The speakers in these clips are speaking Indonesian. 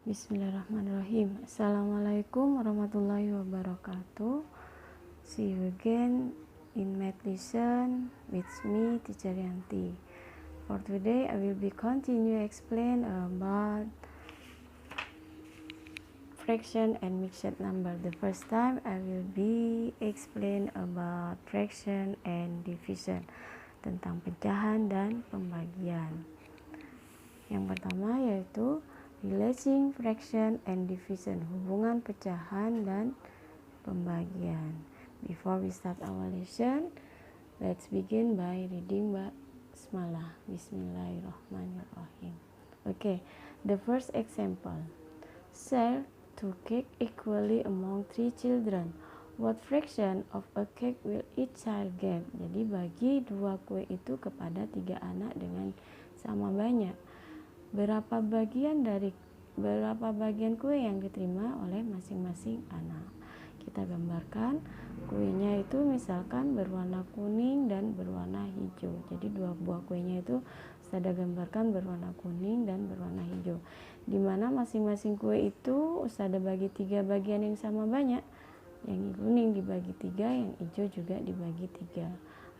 Bismillahirrahmanirrahim. Assalamualaikum warahmatullahi wabarakatuh. See you again in math lesson with me, Teacher Yanti. For today, I will be continue explain about fraction and mixed number. The first time I will be explain about fraction and division, tentang pecahan dan pembagian. Yang pertama yaitu relating fraction and division, hubungan pecahan dan pembagian. Before we start our lesson, let's begin by reading Basmalah. Bismillahirrahmanirrahim. Okay, the first example. Share 2 cake equally among 3 children. What fraction of a cake will each child get? Jadi bagi 2 kue itu kepada 3 anak dengan sama banyak. Berapa bagian kue yang diterima oleh masing-masing anak? Kita gambarkan kuenya itu misalkan berwarna kuning dan berwarna hijau. Jadi 2 buah kuenya itu saya gambarkan berwarna kuning dan berwarna hijau. Di mana masing-masing kue itu Ustazah bagi 3 bagian yang sama banyak. Yang kuning dibagi 3, yang hijau juga dibagi 3.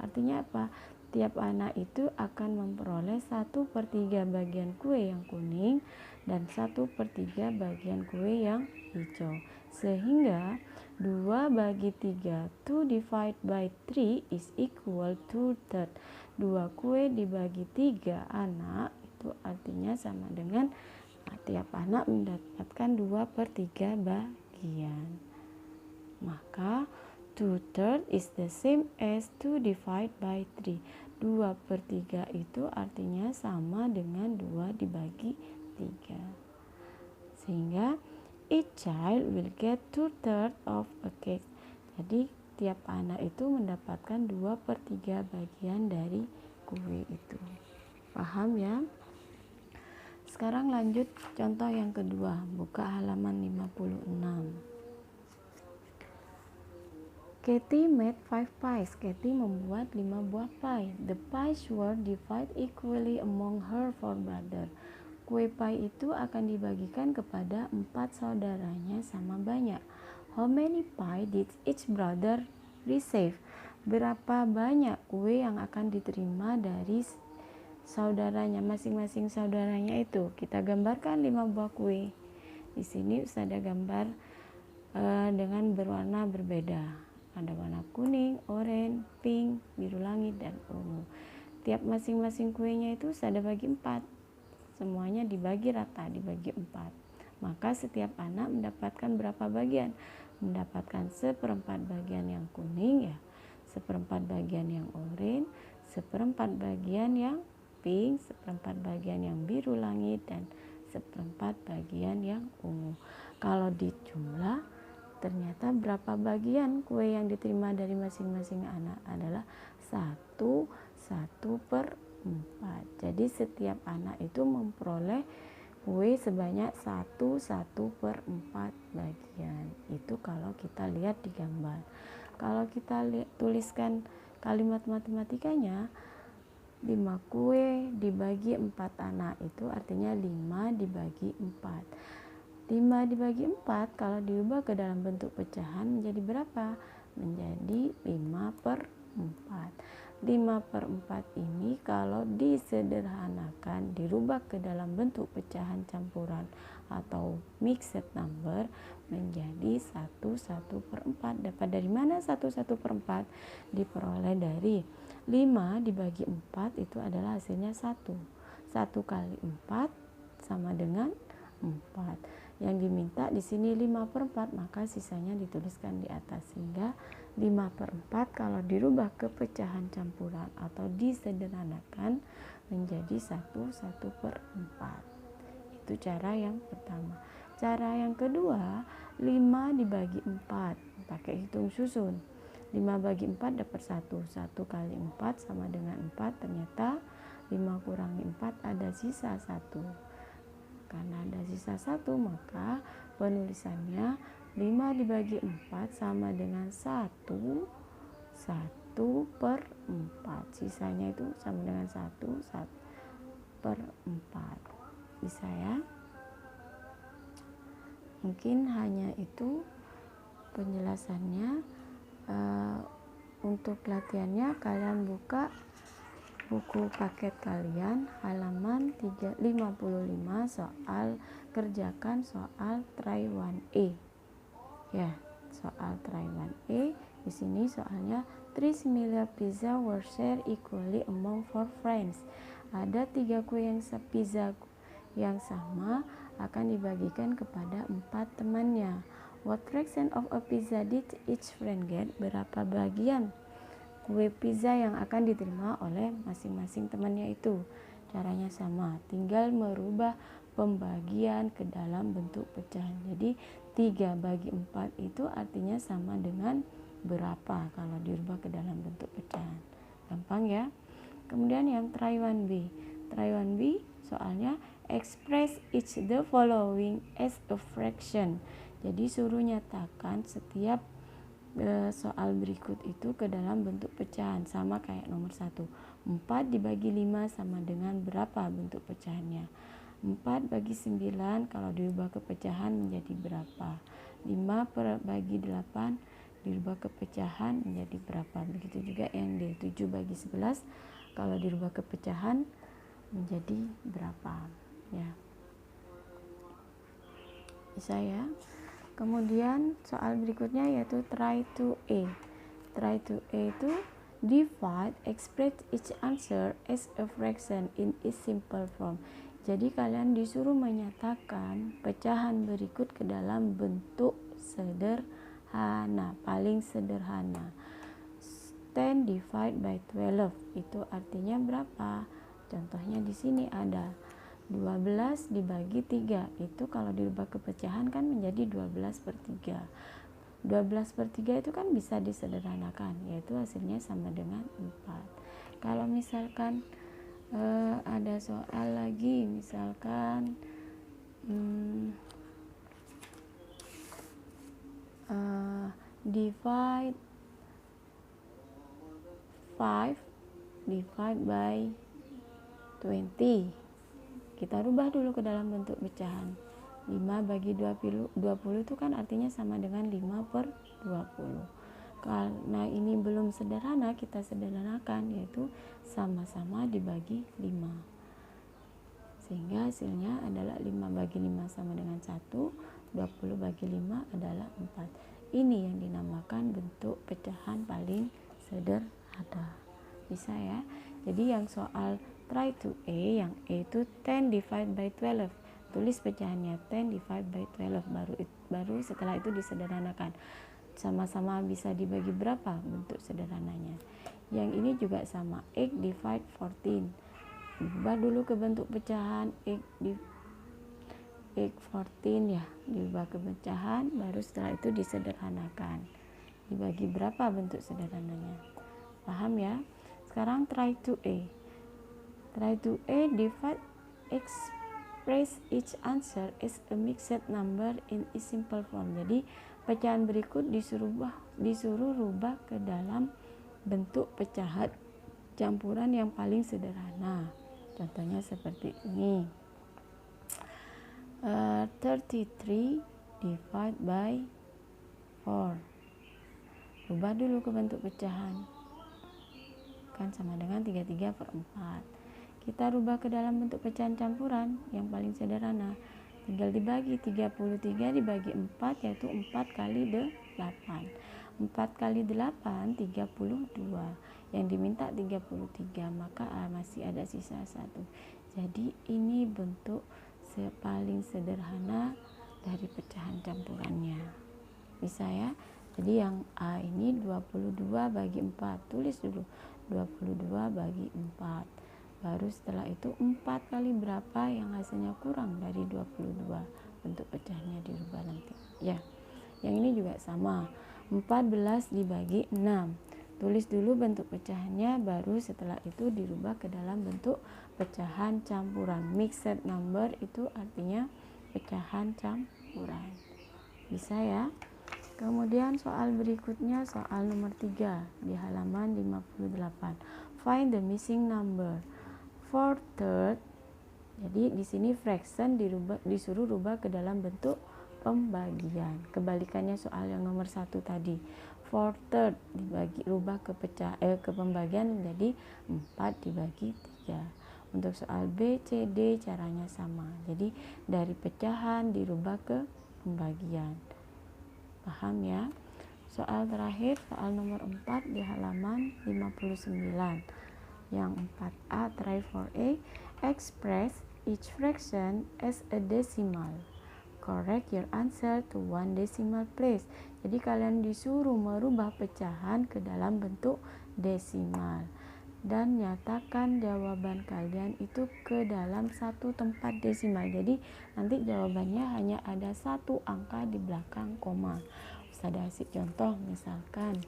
Artinya apa? Tiap anak itu akan memperoleh 1/3 bagian kue yang kuning dan 1/3 bagian kue yang hijau. Sehingga 2 bagi 3, 2 divided by 3 is equal to third. 2 kue dibagi 3 anak itu artinya sama dengan tiap anak mendapatkan 2/3 bagian. Maka 2/3 is the same as 2 divided by 3. 2/3 itu artinya sama dengan 2 dibagi 3. Sehingga each child will get 2/3 of a cake. Jadi tiap anak itu mendapatkan 2/3 bagian dari kue itu. Paham ya? Sekarang lanjut contoh yang kedua. Buka halaman 56. Katie made 5 pies. Katie membuat 5 buah pie. The pies were divided equally among her 4 brothers. Kue pie itu akan dibagikan kepada 4 saudaranya sama banyak. How many pie did each brother receive? Berapa banyak kue yang akan diterima dari saudaranya, masing-masing saudaranya itu? Kita gambarkan 5 buah kue. Di sini Ustazah gambar dengan berwarna berbeda. Ada warna kuning, oranye, pink, biru langit, dan ungu. Tiap masing-masing kuenya itu ada bagi 4. Semuanya dibagi rata, dibagi 4. Maka setiap anak mendapatkan berapa bagian? Mendapatkan 1/4 bagian yang kuning ya, 1/4 bagian yang oranye, 1/4 bagian yang pink, 1/4 bagian yang biru langit, dan 1/4 bagian yang ungu. Kalau dijumlah ternyata berapa bagian kue yang diterima dari masing-masing anak adalah 1/4. Jadi setiap anak itu memperoleh kue sebanyak 1/4 bagian. Itu kalau kita lihat di gambar. Kalau kita tuliskan kalimat matematikanya, 5 kue dibagi 4 anak, itu artinya 5 dibagi 4. 5 dibagi 4 kalau diubah ke dalam bentuk pecahan menjadi berapa? Menjadi 5/4. 5/4 ini kalau disederhanakan, dirubah ke dalam bentuk pecahan campuran atau mixed number menjadi 1/4. Dapat dari mana 1/4? Diperoleh dari 5 dibagi 4 itu adalah hasilnya 1. 1 kali 4 sama dengan 4. Yang diminta di sini 5/4, maka sisanya dituliskan di atas. Sehingga 5/4 kalau dirubah ke pecahan campuran atau disederhanakan menjadi 1/4. Itu cara yang pertama. Cara yang kedua, 5 dibagi 4 pakai hitung susun. 5 bagi 4 dapat 1. 1 kali 4 sama dengan 4. Ternyata 5 kurangi 4 ada sisa 1. Karena ada sisa 1, maka penulisannya 5 dibagi 4 sama dengan 1/4. Sisanya itu sama dengan 1/4. Bisa ya? Mungkin hanya itu penjelasannya. Untuk latihannya kalian buka buku paket kalian halaman 55 soal kerjakan soal try 1A. Ya, soal try 1A. Di sini soalnya 3 similar pizza were shared equally among 4 friends. Ada 3 kue pizza yang sama akan dibagikan kepada 4 temannya. What fraction of a pizza did each friend get? Berapa bagian kue pizza yang akan diterima oleh masing-masing temannya itu? Caranya sama, tinggal merubah pembagian ke dalam bentuk pecahan. Jadi 3 bagi 4 itu artinya sama dengan berapa kalau dirubah ke dalam bentuk pecahan. Gampang ya. Kemudian yang try 1B. Try 1B soalnya express each the following as a fraction. Jadi suruh nyatakan setiap soal berikut itu ke dalam bentuk pecahan, sama kayak nomor 1. 4 dibagi 5 sama dengan berapa bentuk pecahannya? 4 bagi 9 kalau dirubah ke pecahan menjadi berapa? 5 bagi 8 dirubah ke pecahan menjadi berapa? Begitu juga yang di 7 bagi 11 kalau dirubah ke pecahan menjadi berapa? Ya. Bisa ya. Kemudian soal berikutnya yaitu try to A. Try to A itu divide, express each answer as a fraction in its simple form. Jadi kalian disuruh menyatakan pecahan berikut ke dalam bentuk sederhana, paling sederhana. 10 divide by 12 itu artinya berapa? Contohnya di sini ada 12 dibagi 3, itu kalau dirubah ke pecahan kan menjadi 12 per 3. 12 per 3 itu kan bisa disederhanakan, yaitu hasilnya sama dengan 4. Kalau misalkan ada soal lagi, misalkan divide 5 divide by 20. Kita rubah dulu ke dalam bentuk pecahan. 5 bagi 20 itu kan artinya sama dengan 5 per 20. Karena ini belum sederhana, kita sederhanakan, yaitu sama-sama dibagi 5. Sehingga hasilnya adalah 5 bagi 5 sama dengan 1, 20 bagi 5 adalah 4. Ini yang dinamakan bentuk pecahan paling sederhana. Bisa ya. Jadi yang soal try to A, yang A itu 10 divide by 12. Tulis pecahannya 10 divide by 12, baru setelah itu disederhanakan. Sama-sama bisa dibagi berapa bentuk sederhananya. Yang ini juga sama, 8 divide 14. Ubah dulu ke bentuk pecahan 8 14 ya, diubah ke pecahan, baru setelah itu disederhanakan. Dibagi berapa bentuk sederhananya. Paham ya? Sekarang try to A. Try to A divide, express each answer as a mixed number in a simple form. Jadi pecahan berikut disuruh rubah ke dalam bentuk pecahan campuran yang paling sederhana. Contohnya seperti ini. 33 divide by 4. Rubah dulu ke bentuk pecahan. Kan sama dengan 33 per 4. Kita rubah ke dalam bentuk pecahan campuran yang paling sederhana. Tinggal dibagi, 33 dibagi 4 yaitu 4 kali 8. 4 kali 8 32. Yang diminta 33, maka masih ada sisa 1. Jadi ini bentuk paling sederhana dari pecahan campurannya. Bisa ya? Jadi yang A ini 22 bagi 4. Tulis dulu 22 bagi 4. Baru setelah itu 4 kali berapa yang hasilnya kurang dari 22. Bentuk pecahannya dirubah nanti. Ya. Yang ini juga sama. 14 dibagi 6. Tulis dulu bentuk pecahannya, baru setelah itu dirubah ke dalam bentuk pecahan campuran. Mixed number itu artinya pecahan campuran. Bisa ya? Kemudian soal berikutnya, soal nomor 3 di halaman 58. Find the missing number. 4/3. Jadi di sini fraction disuruh rubah ke dalam bentuk pembagian. Kebalikannya soal yang nomor 1 tadi. 4/3 rubah ke pembagian menjadi 4 dibagi 3. Untuk soal B, C, D caranya sama. Jadi dari pecahan dirubah ke pembagian. Paham ya? Soal terakhir, soal nomor 4 di halaman 59. Yang 4A, try for A. Express each fraction as a decimal. Correct your answer to one decimal place. Jadi kalian disuruh merubah pecahan ke dalam bentuk desimal. Dan nyatakan jawaban kalian itu ke dalam satu tempat desimal. Jadi nanti jawabannya hanya ada satu angka di belakang koma. Ustazah kasih contoh, misalkan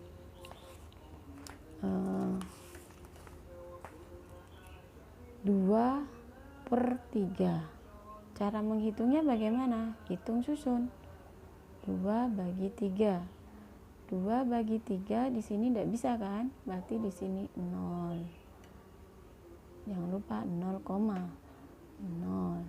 2/3. Cara menghitungnya bagaimana? Hitung susun. 2 bagi 3. 2 bagi 3 di sini tidak bisa kan? Berarti di sini 0. Jangan lupa 0, 0.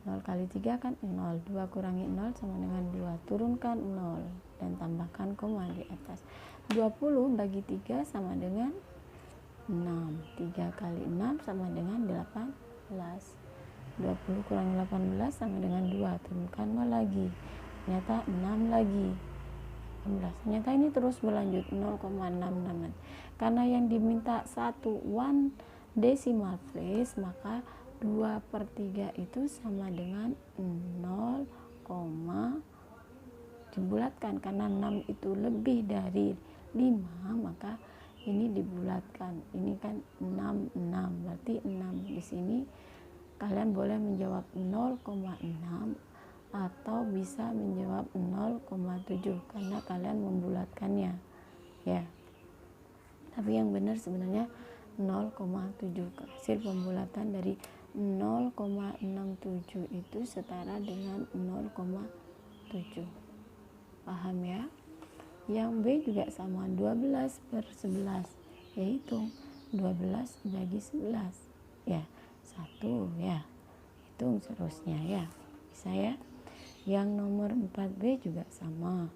0 kali 3 kan 0. 2 kurangi 0 sama dengan 2. Turunkan 0 dan tambahkan koma di atas. 20 bagi 3 sama dengan 6. 3 kali 6 sama dengan 18. 20 kurangi 18 sama dengan 2. Turunkan 0 lagi. Ternyata 6 lagi. 18. Ternyata ini terus berlanjut 0,66. Karena yang diminta 1 decimal place, maka 2/3 itu sama dengan 0, dibulatkan. Karena 6 itu lebih dari 5, maka ini dibulatkan. Ini kan 6, berarti 6 di sini. Kalian boleh menjawab 0,6 atau bisa menjawab 0,7 karena kalian membulatkannya ya. Tapi yang benar sebenarnya 0,7. Hasil pembulatan dari 0,67 itu setara dengan 0,7. Paham ya? Yang B juga sama, 12/11. Yaitu 12 bagi 11 ya. 1 ya, hitung seterusnya ya, bisa ya. Yang nomor 4B juga sama,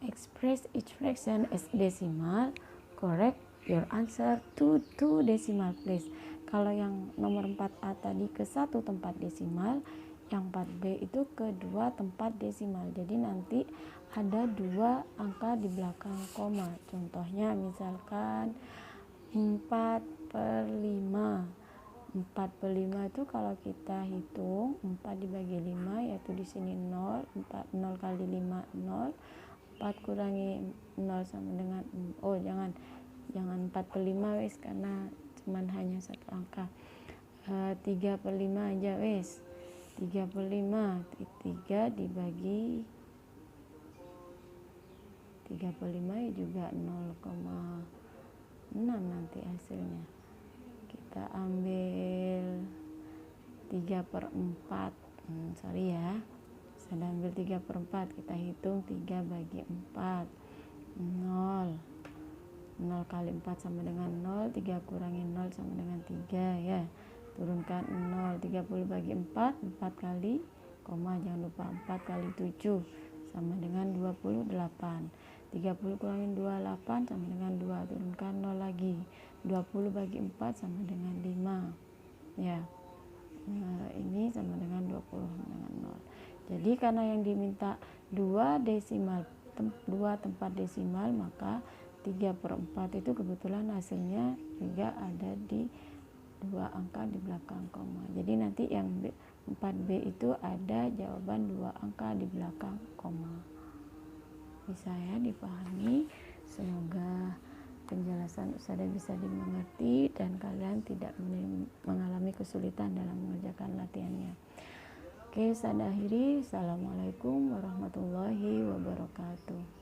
express each fraction as decimal. Correct your answer to two decimal place. Kalau yang nomor 4A tadi ke satu tempat desimal, yang 4B itu ke 2 tempat desimal. Jadi nanti ada 2 angka di belakang koma. Contohnya misalkan 4/5. 4/5 itu kalau kita hitung 4 dibagi 5 yaitu di sini 0, 0 kali 5 0, 4 kurangi 0 sama dengan jangan 4/5 wes karena cuman hanya satu angka. 3/5 aja wes. 3/5 3 dibagi 3/5 juga 0,6 nanti hasilnya. Kita ambil 3/4. Sorry ya, saya ambil 3/4. Kita hitung 3 bagi 4 0. 0 kali 4 sama dengan 0. 3 kurangi 0 sama dengan 3 ya. Turunkan 0. 30 bagi 4 4 kali koma, jangan lupa 4 kali 7 sama dengan 28. 30 kurangi 28 sama dengan 2. Turunkan 0 lagi. 20 bagi 4 sama dengan 5 ya. Ini sama dengan 20 dengan 0. Jadi karena yang diminta 2 tempat desimal, maka 3/4 itu kebetulan hasilnya juga ada di 2 angka di belakang koma. Jadi nanti yang 4B itu ada jawaban 2 angka di belakang koma. Bisa ya dipahami. Semoga penjelasan Ustazah bisa dimengerti dan kalian tidak mengalami kesulitan dalam mengerjakan latihannya. Oke, saya akhiri. Assalamualaikum warahmatullahi wabarakatuh.